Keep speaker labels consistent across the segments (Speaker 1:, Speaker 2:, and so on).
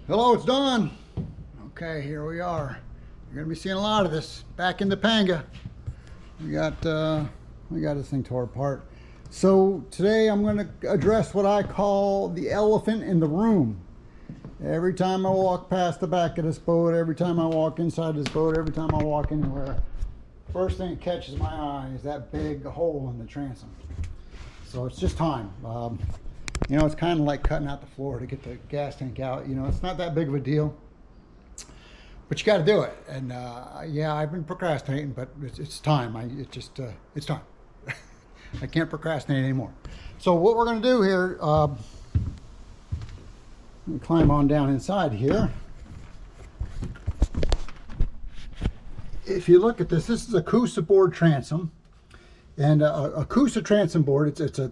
Speaker 1: Hello, it's Don. Okay, here we are. You're gonna be seeing a lot of this back in the Panga. We got this thing tore apart. So today I'm gonna address what I call the elephant in the room. Every time I walk past the back of this boat, every time I walk inside this boat, every time I walk anywhere, first thing that catches my eye is that big hole in the transom. So it's just time. You know, it's kind of like cutting out the floor to get the gas tank out. You know, it's not that big of a deal, but you got to do it. And yeah, I've been procrastinating, but it's time. It's time. I can't procrastinate anymore. So what we're going to do here, let me climb on down inside here. If you look at this, this is a Coosa board transom, and a Coosa transom board. It's a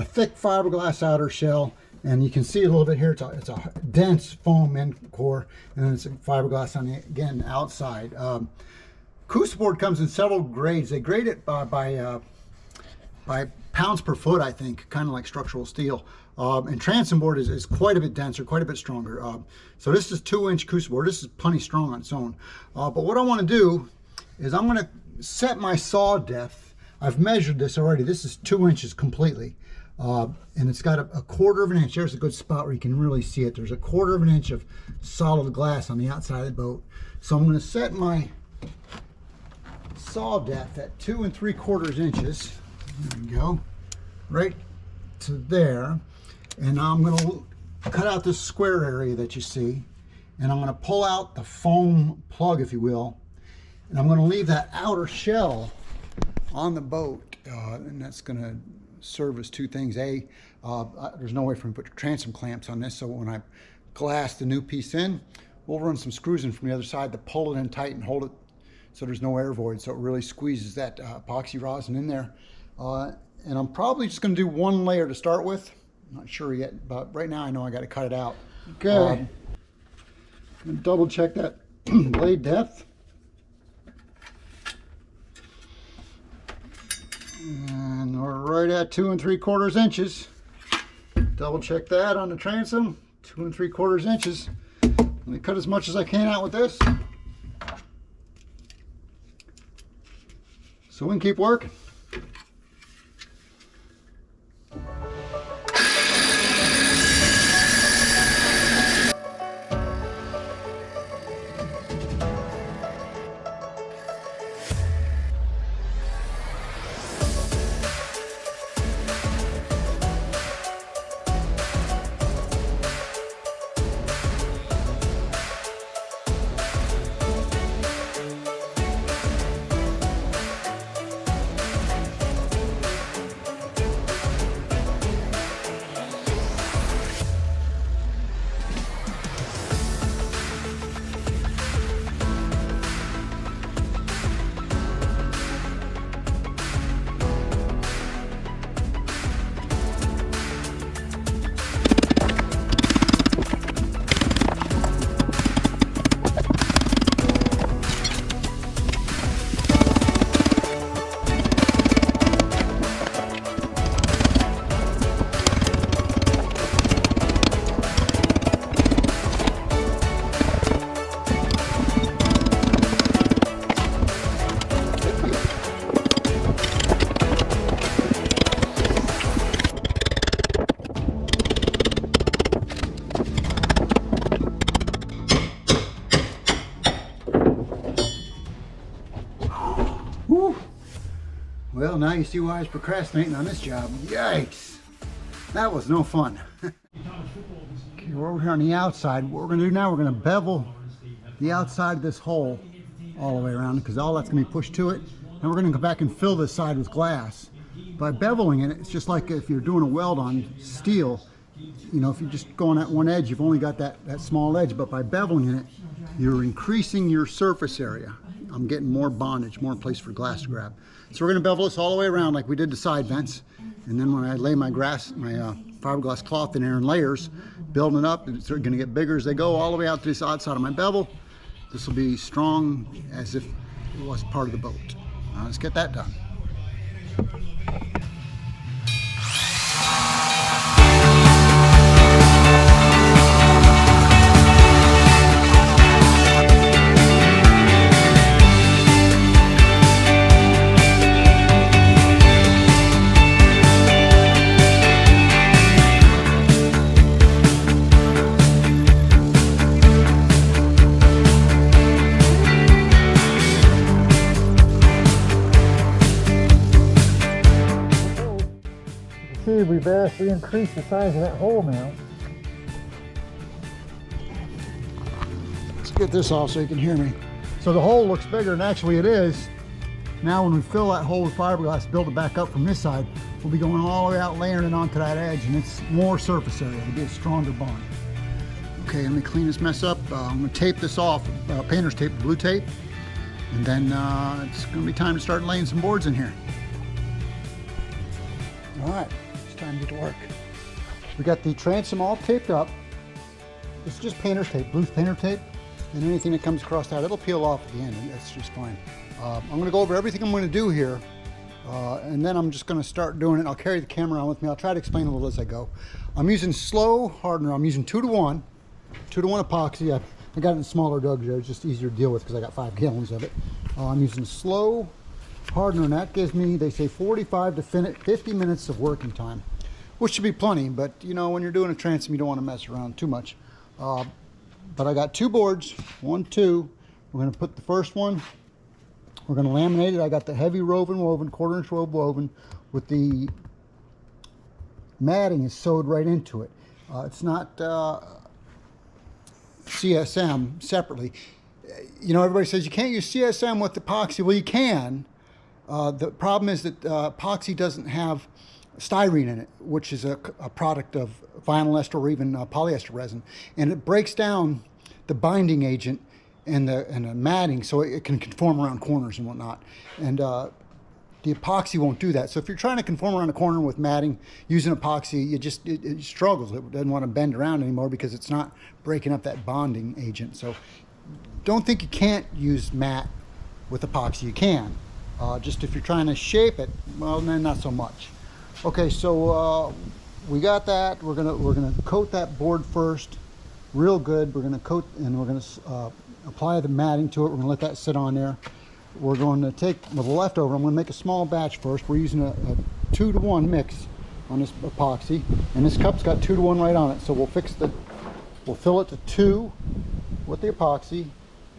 Speaker 1: thick fiberglass outer shell, and you can see a little bit here. It's a dense foam end core, and then it's fiberglass on the again outside. Coosa board comes in several grades. They grade it by pounds per foot, I think, kind of like structural steel. And transom board is quite a bit denser, quite a bit stronger. So this is 2-inch Coosa board. This is plenty strong on its own. But what I want to do is I'm going to set my saw depth. I've measured this already. This is 2 inches completely. And it's got a 1/4 of an inch. There's a good spot where you can really see it. There's a 1/4 of an inch of solid glass on the outside of the boat. So I'm going to set my saw depth at 2 3/4 inches. There we go. Right to there. And I'm going to cut out this square area that you see. And I'm going to pull out the foam plug, if you will. And I'm going to leave that outer shell on the boat. And that's going to serve as two things. There's no way for me to put transom clamps on this, so when I glass the new piece in, we'll run some screws in from the other side to pull it in tight and hold it so there's no air void, so it really squeezes that epoxy rosin in there. And I'm probably just going to do one layer to start with. I'm not sure yet, but right now I know I got to cut it out. Okay. Double check that blade depth. And we're right at 2 3/4 inches. Double check that on the transom, 2 3/4 inches. Let me cut as much as I can out with this, so we can keep working. Well, now you see why I was procrastinating on this job. Yikes! That was no fun. Okay, we're over here on the outside. What we're going to do now, we're going to bevel the outside of this hole all the way around, because all that's going to be pushed to it. And we're going to go back and fill this side with glass. By beveling it, it's just like if you're doing a weld on steel. You know, if you just go on that one edge, you've only got that small edge. But by beveling it, you're increasing your surface area. I'm getting more bondage, more place for glass to grab. So we're going to bevel this all the way around like we did the side vents. And then when I lay my fiberglass cloth in there in layers, building it up, it's going to get bigger as they go all the way out to this outside of my bevel. This will be strong as if it was part of the boat. Let's get that done. we vastly increased the size of that hole now. Let's get this off so you can hear me. So the hole looks bigger than actually it is. Now when we fill that hole with fiberglass, build it back up from this side, we'll be going all the way out, layering it onto that edge, and it's more surface area. It'll be a stronger bond. Okay, let me clean this mess up. I'm gonna tape this off, painter's tape, blue tape, and then it's gonna be time to start laying some boards in here. All right, it's time to get to work. We got the transom all taped up. It's just painter's tape, blue painter tape, and anything that comes across that, it'll peel off at the end, and that's just fine. I'm going to go over everything I'm going to do here, and then I'm just going to start doing it. I'll carry the camera on with me. I'll try to explain a little as I go. I'm using slow hardener. I'm using 2-to-1 epoxy. I got it in smaller jugs there. It's just easier to deal with because I got 5 gallons of it. I'm using slow hardener, and that gives me, they say, 45 to 50 minutes of working time, which should be plenty. But you know, when you're doing a transom, you don't want to mess around too much. But I got 2 boards, 1, 2. We're going to put the first one. We're going to laminate it. I got the heavy woven, 1/4 inch woven with the matting is sewed right into it. It's not CSM separately. You know, everybody says you can't use CSM with epoxy. Well, you can. The problem is that epoxy doesn't have styrene in it, which is a product of vinyl ester or even polyester resin, and it breaks down the binding agent and the matting so it can conform around corners and whatnot. And the epoxy won't do that. So if you're trying to conform around a corner with matting using epoxy, it struggles. It doesn't want to bend around anymore because it's not breaking up that bonding agent. So don't think you can't use matte with epoxy. You can. Just if you're trying to shape it, well, then not so much. Okay, so we got that. We're gonna coat that board first, real good. We're gonna coat, and we're gonna apply the matting to it. We're gonna let that sit on there. We're going to take, with the leftover, I'm gonna make a small batch first. We're using a 2-to-1 mix on this epoxy, and this cup's got 2-to-1 right on it. So we'll fill it to 2 with the epoxy,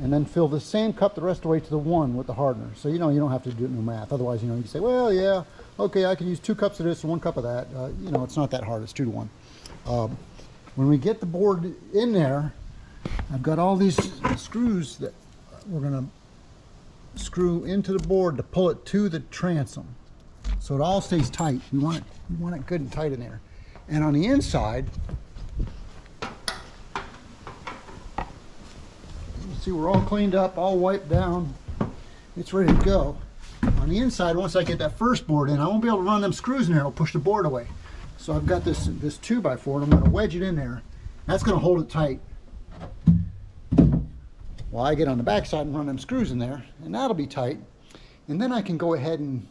Speaker 1: and then fill the same cup the rest of the way to the 1 with the hardener. So you know, you don't have to do no math. Otherwise, you know, you can say, well, yeah, okay, I can use 2 cups of this and 1 cup of that. You know, it's not that hard. It's 2-to-1. When we get the board in there, I've got all these screws that we're gonna screw into the board to pull it to the transom, so it all stays tight. You want it good and tight in there. And on the inside, you see we're all cleaned up, all wiped down. It's ready to go. On the inside, once I get that first board in, I won't be able to run them screws in there. It'll push the board away. So I've got this 2x4, and I'm going to wedge it in there. That's going to hold it tight while I get on the back side and run them screws in there, and that'll be tight. And then I can go ahead and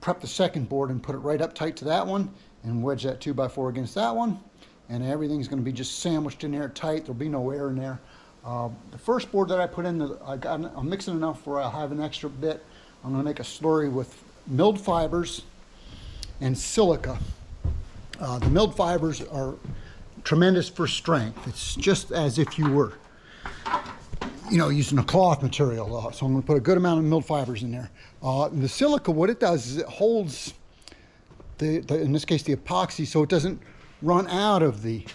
Speaker 1: prep the second board and put it right up tight to that one and wedge that 2x4 against that one, and everything's going to be just sandwiched in there tight. There'll be no air in there. The first board that I put in, I'm mixing enough where I'll have an extra bit. I'm going to make a slurry with milled fibers and silica. The milled fibers are tremendous for strength. It's just as if you were, you know, using a cloth material. So I'm going to put a good amount of milled fibers in there. The silica, what it does is it holds in this case the epoxy, so it doesn't run out of the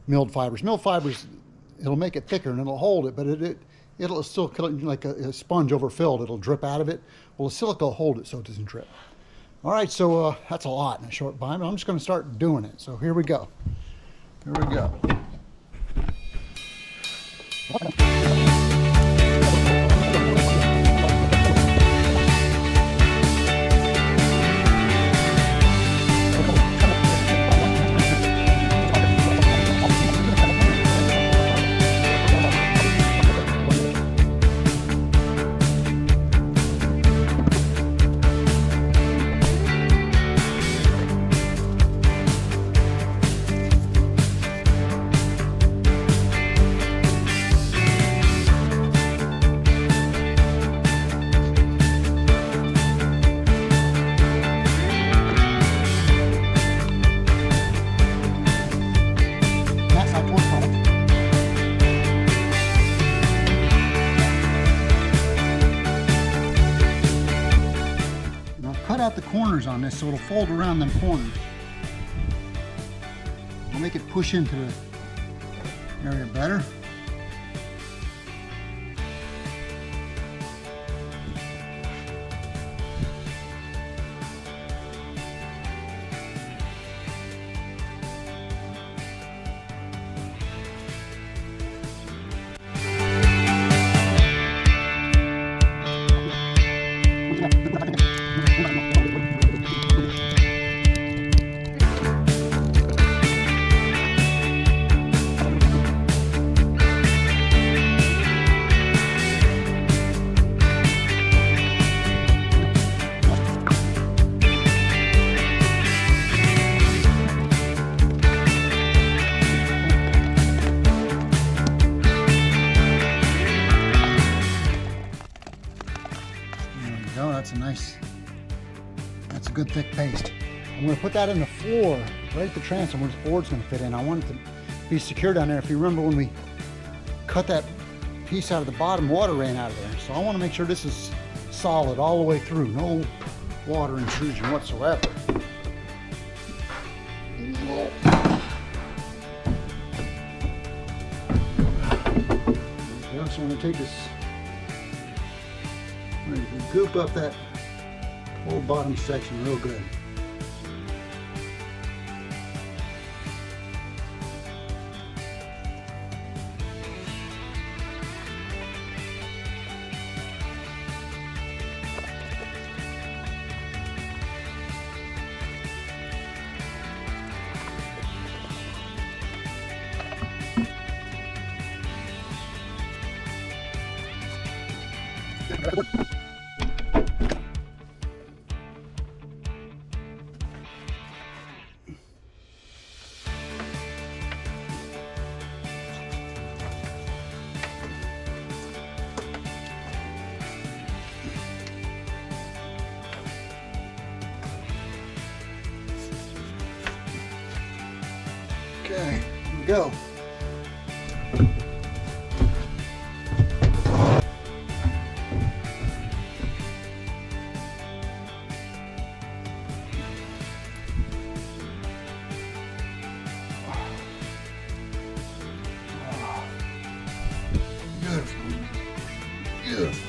Speaker 1: milled fibers. Milled fibers, it'll make it thicker and it'll hold it, but it'll still, like a sponge overfilled, it'll drip out of it. Well, the silica will hold it so it doesn't drip. All right, so that's a lot in a short time. I'm just going to start doing it. So here we go. Here we go. Out the corners on this so it'll fold around them corners. make it push into the area better. That's a good thick paste. I'm going to put that in the floor, right at the transom where the board's going to fit in. I want it to be secure down there. If you remember when we cut that piece out of the bottom, water ran out of there. So I want to make sure this is solid all the way through. No water intrusion whatsoever. I also want to take this, goop up that whole bottom section real good. Okay, here we go. Beautiful. Beautiful.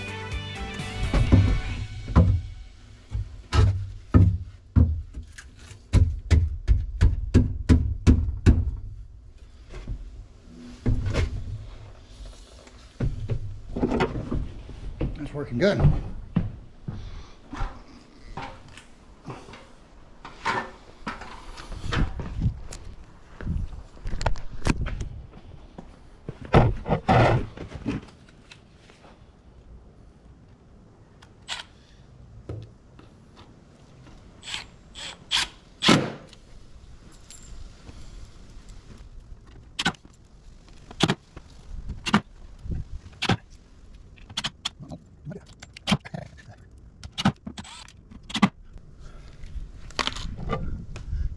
Speaker 1: That's working good.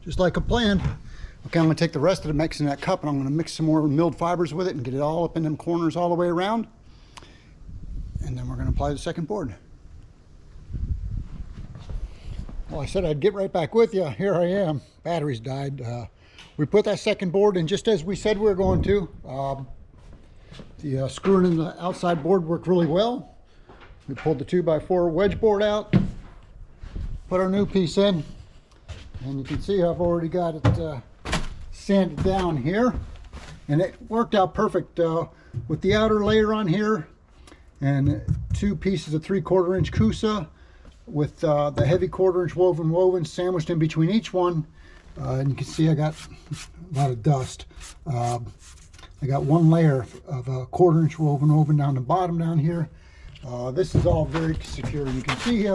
Speaker 1: Just like I planned. Okay, I'm going to take the rest of the mix in that cup and I'm going to mix some more milled fibers with it and get it all up in them corners all the way around. And then we're going to apply the second board. Well, I said I'd get right back with you. Here I am. Batteries died. We put that second board in just as we said we were going to. The screwing in the outside board worked really well. We pulled the 2x4 wedge board out, put our new piece in. And you can see I've already got it sanded down here, and it worked out perfect with the outer layer on here and 2 pieces of 3/4 inch Coosa with the heavy 1/4 inch woven sandwiched in between each one. And you can see I got a lot of dust. I got 1 layer of a 1/4 inch woven down the bottom down here. This is all very secure. You can see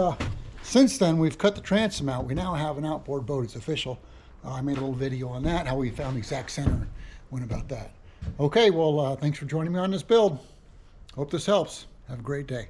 Speaker 1: since then, we've cut the transom out. We now have an outboard boat. It's official. I made a little video on that, how we found the exact center, went about that. Okay, well, thanks for joining me on this build. Hope this helps. Have a great day.